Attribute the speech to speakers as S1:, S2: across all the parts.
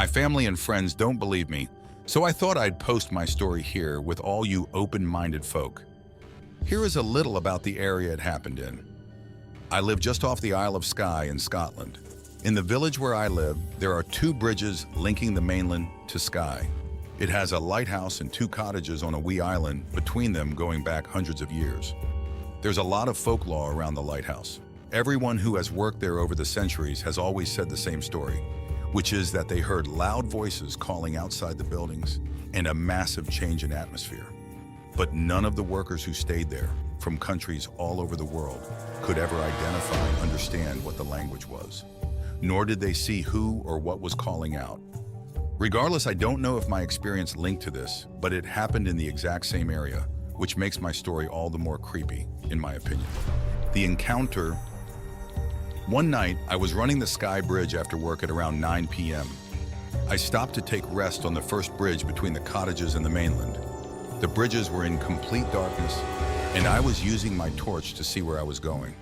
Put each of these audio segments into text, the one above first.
S1: My family and friends don't believe me, so I thought I'd post my story here with all you open-minded folk. Here is a little about the area it happened in. I live just off the Isle of Skye in Scotland. In the village where I live, there are 2 bridges linking the mainland to Skye. It has a lighthouse and 2 cottages on a wee island between them going back hundreds of years. There's a lot of folklore around the lighthouse. Everyone who has worked there over the centuries has always said the same story, which is that they heard loud voices calling outside the buildings and a massive change in atmosphere. But none of the workers who stayed there, from countries all over the world, could ever identify and understand what the language was. Nor did they see who or what was calling out. Regardless, I don't know if my experience linked to this, but it happened in the exact same area, which makes my story all the more creepy, in my opinion. The encounter. One night, I was running the Skye Bridge after work at around 9 p.m. I stopped to take rest on the first bridge between the cottages and the mainland. The bridges were in complete darkness, and I was using my torch to see where I was going.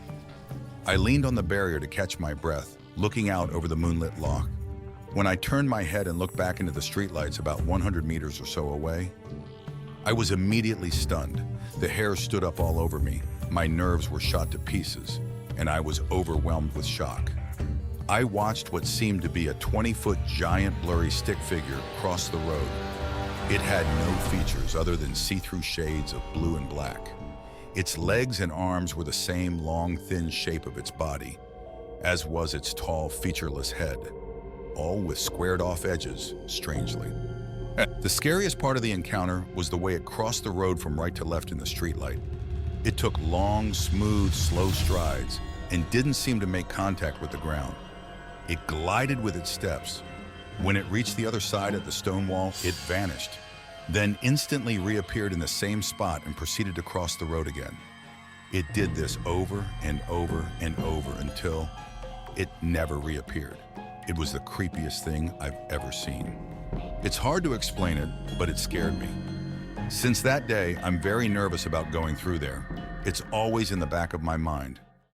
S1: I leaned on the barrier to catch my breath, looking out over the moonlit loch. When I turned my head and looked back into the streetlights about 100 meters or so away, I was immediately stunned. The hair stood up all over me, my nerves were shot to pieces, and I was overwhelmed with shock. I watched what seemed to be a 20-foot giant blurry stick figure cross the road. It had no features other than see-through shades of blue and black. Its legs and arms were the same long, thin shape of its body, as was its tall, featureless head, all with squared-off edges, strangely. The scariest part of the encounter was the way it crossed the road from right to left in the streetlight. It took long, smooth, slow strides and didn't seem to make contact with the ground. It glided with its steps. When it reached the other side at the stone wall, it vanished, then instantly reappeared in the same spot and proceeded to cross the road again. It did this over and over and over until it never reappeared. It was the creepiest thing I've ever seen. It's hard to explain it, but it scared me. Since that day, I'm very nervous about going through there. It's always in the back of my mind.